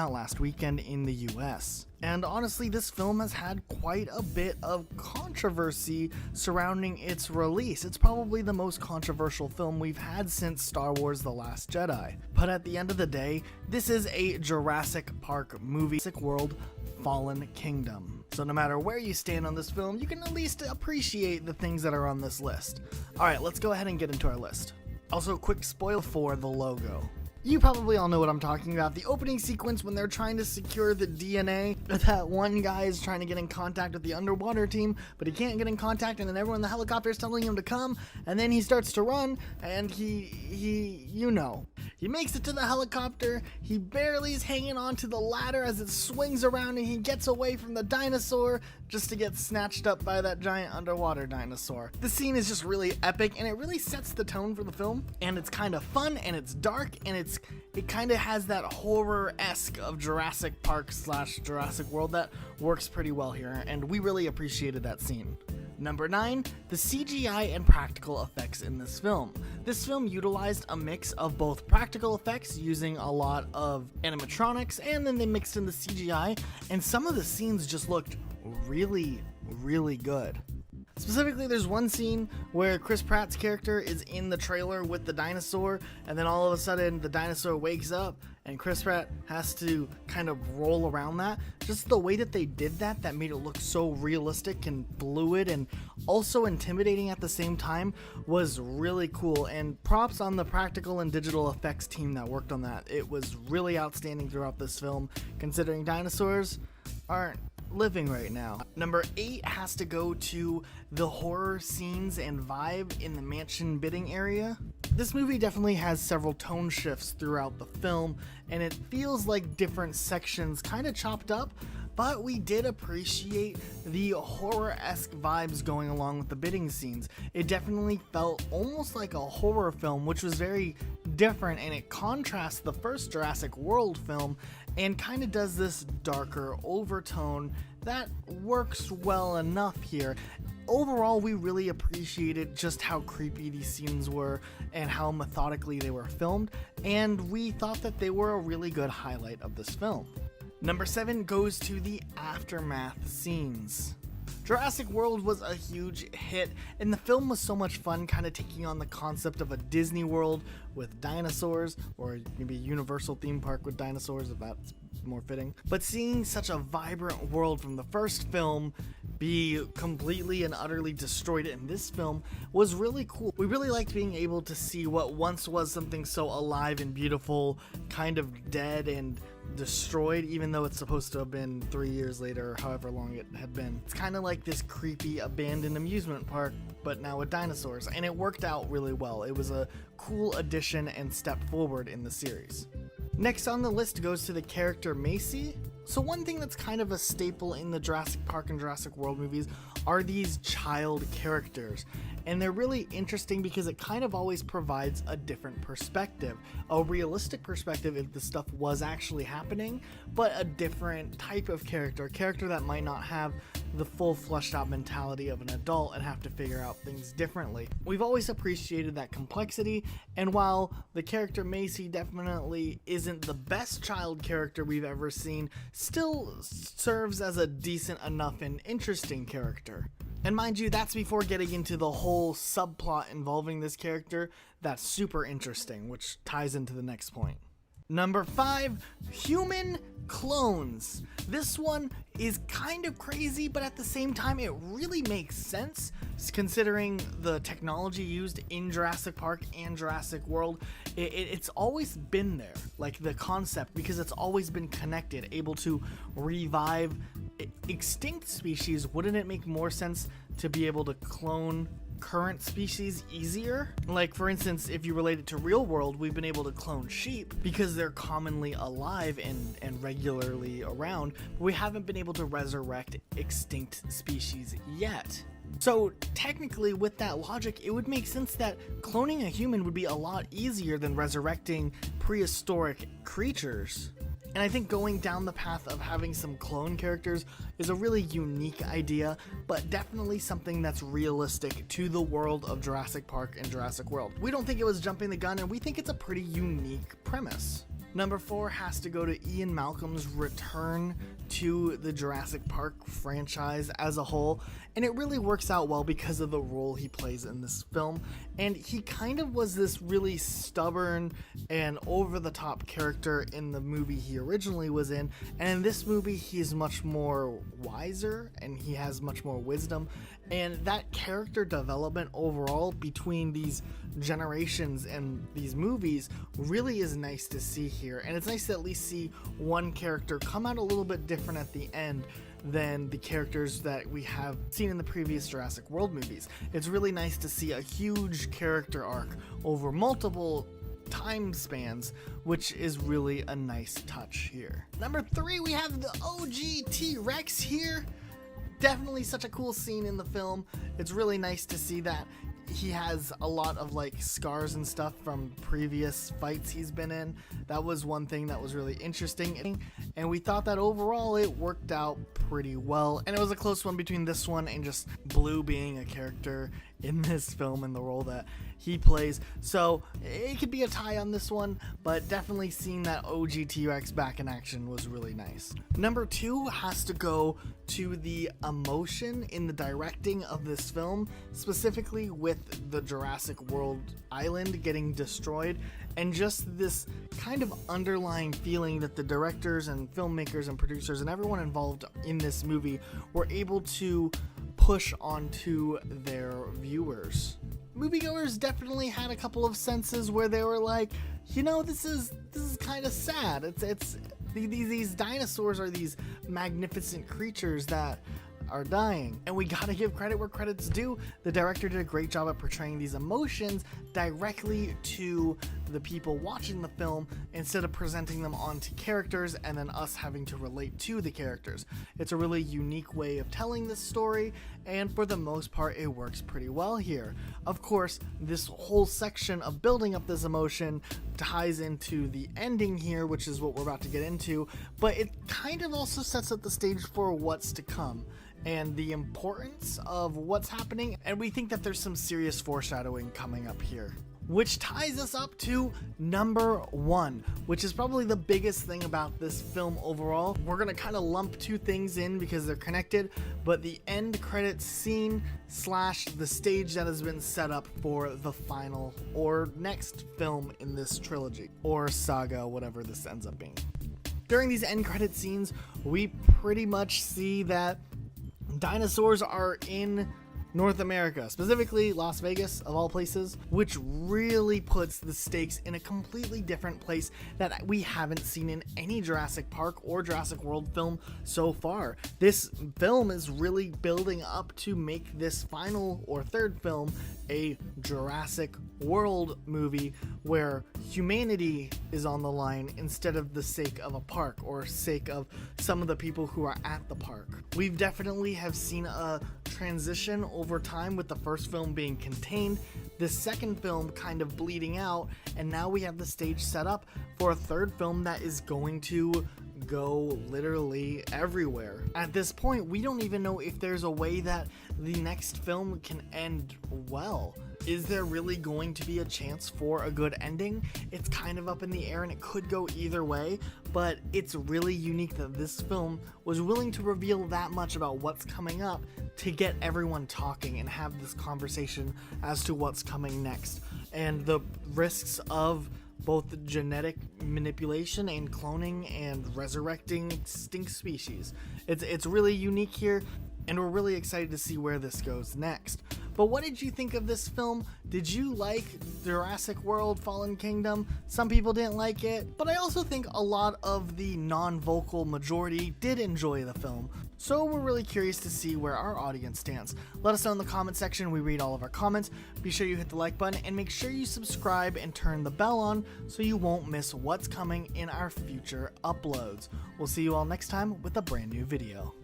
out last weekend in the US. And honestly, this film has had quite a bit of controversy surrounding its release. It's probably the most controversial film we've had since Star Wars: The Last Jedi. But at the end of the day, this is a Jurassic Park movie, Jurassic World Fallen Kingdom. So no matter where you stand on this film, you can at least appreciate the things that are on this list. Alright, let's go ahead and get into our list. Also, quick spoil for the logo. You probably all know what I'm talking about. The opening sequence when they're trying to secure the DNA. That one guy is trying to get in contact with the underwater team, but he can't get in contact, and then everyone in the helicopter is telling him to come, and then he starts to run, and he makes it to the helicopter. He barely is hanging onto the ladder as it swings around, and he gets away from the dinosaur just to get snatched up by that giant underwater dinosaur. The scene is just really epic, and it really sets the tone for the film, and it's kind of fun, and it's dark, and it kind of has that horror-esque of Jurassic Park / Jurassic World that works pretty well here, and we really appreciated that scene. Number 9, the CGI and practical effects in this film. This film utilized a mix of both practical effects using a lot of animatronics, and then they mixed in the CGI, and some of the scenes just looked really, really good. Specifically, there's one scene where Chris Pratt's character is in the trailer with the dinosaur, and then all of a sudden the dinosaur wakes up and Chris Pratt has to kind of roll around that. Just the way that they did that made it look so realistic and fluid and also intimidating at the same time was really cool, and props on the practical and digital effects team that worked on that. It was really outstanding throughout this film, considering dinosaurs aren't living right now. Number 8 has to go to the horror scenes and vibe in the mansion bidding area. This movie definitely has several tone shifts throughout the film, and it feels like different sections kind of chopped up, but we did appreciate the horror-esque vibes going along with the bidding scenes. It definitely felt almost like a horror film, which was very different, and it contrasts the first Jurassic World film and kind of does this darker overtone that works well enough here. Overall, we really appreciated just how creepy these scenes were and how methodically they were filmed, and we thought that they were a really good highlight of this film. Number 7 goes to the aftermath scenes. Jurassic World was a huge hit, and the film was so much fun, kind of taking on the concept of a Disney World with dinosaurs, or maybe a Universal theme park with dinosaurs, if that's more fitting. But seeing such a vibrant world from the first film be completely and utterly destroyed in this film was really cool. We really liked being able to see what once was something so alive and beautiful kind of dead and destroyed, even though it's supposed to have been 3 years later or however long it had been. It's kind of like this creepy abandoned amusement park, but now with dinosaurs, and it worked out really well. It was a cool addition and step forward in the series. Next on the list goes to the character Macy. So one thing that's kind of a staple in the Jurassic Park and Jurassic World movies are these child characters. And they're really interesting because it kind of always provides a different perspective. A realistic perspective if the stuff was actually happening, but a different type of character. A character that might not have the full fleshed out mentality of an adult and have to figure out things differently. We've always appreciated that complexity, and while the character Macy definitely isn't the best child character we've ever seen, still serves as a decent enough and interesting character. And mind you, that's before getting into the whole subplot involving this character that's super interesting, which ties into the next point. Number 5, human clones. This one is kind of crazy, but at the same time it really makes sense considering the technology used in Jurassic Park and Jurassic World. It's always been there, like the concept, because it's always been connected, able to revive extinct species. Wouldn't it make more sense to be able to clone current species easier? Like, for instance, if you relate it to real world, we've been able to clone sheep because they're commonly alive and regularly around, but we haven't been able to resurrect extinct species yet. So technically, with that logic, it would make sense that cloning a human would be a lot easier than resurrecting prehistoric creatures. And I think going down the path of having some clone characters is a really unique idea, but definitely something that's realistic to the world of Jurassic Park and Jurassic World. We don't think it was jumping the gun, and we think it's a pretty unique premise. Number 4 has to go to Ian Malcolm's return to the Jurassic Park franchise as a whole, and it really works out well because of the role he plays in this film. And he kind of was this really stubborn and over-the-top character in the movie he originally was in, and in this movie he's much more wiser and he has much more wisdom, and that character development overall between these generations and these movies really is nice to see here. And it's nice to at least see one character come out a little bit different at the end than the characters that we have seen in the previous Jurassic World movies. It's really nice to see a huge character arc over multiple time spans, which is really a nice touch here. Number 3, we have the OG T-Rex here. Definitely such a cool scene in the film. It's really nice to see that he has a lot of like scars and stuff from previous fights he's been in. That was one thing that was really interesting, and we thought that overall it worked out pretty well. And it was a close one between this one and just Blue being a character in this film and the role that he plays. So it could be a tie on this one, but definitely seeing that OG T-Rex back in action was really nice. Number 2 has to go to the emotion in the directing of this film, specifically with the Jurassic World island getting destroyed, and just this kind of underlying feeling that the directors and filmmakers and producers and everyone involved in this movie were able to push onto their viewers. Moviegoers definitely had a couple of senses where they were like, you know, this is kind of sad. It's these dinosaurs are these magnificent creatures that are dying, and we gotta give credit where credit's due. The director did a great job at portraying these emotions directly to the people watching the film instead of presenting them onto characters and then us having to relate to the characters. It's a really unique way of telling this story, and for the most part it works pretty well here. Of course, this whole section of building up this emotion ties into the ending here, which is what we're about to get into, but it kind of also sets up the stage for what's to come and the importance of what's happening, and we think that there's some serious foreshadowing coming up here. Which ties us up to number 1, which is probably the biggest thing about this film overall. We're gonna kind of lump two things in because they're connected, but the end credits scene slash the stage that has been set up for the final or next film in this trilogy or saga, whatever this ends up being. During these end credit scenes, we pretty much see that dinosaurs are in North America, specifically Las Vegas of all places, which really puts the stakes in a completely different place that we haven't seen in any Jurassic Park or Jurassic World film so far. This film is really building up to make this final or third film a Jurassic World movie where humanity is on the line instead of the sake of a park or sake of some of the people who are at the park. We've definitely have seen a transition over time with the first film being contained, the second film kind of bleeding out, and now we have the stage set up for a third film that is going to go literally everywhere. At this point, we don't even know if there's a way that the next film can end well. Is there really going to be a chance for a good ending? It's kind of up in the air and it could go either way, but it's really unique that this film was willing to reveal that much about what's coming up to get everyone talking and have this conversation as to what's coming next and the risks of both genetic manipulation and cloning and resurrecting extinct species. It's really unique here, and we're really excited to see where this goes next. But what did you think of this film? Did you like Jurassic World Fallen Kingdom? Some people didn't like it, but I also think a lot of the non-vocal majority did enjoy the film. So we're really curious to see where our audience stands. Let us know in the comment section. We read all of our comments. Be sure you hit the like button and make sure you subscribe and turn the bell on so you won't miss what's coming in our future uploads. We'll see you all next time with a brand new video.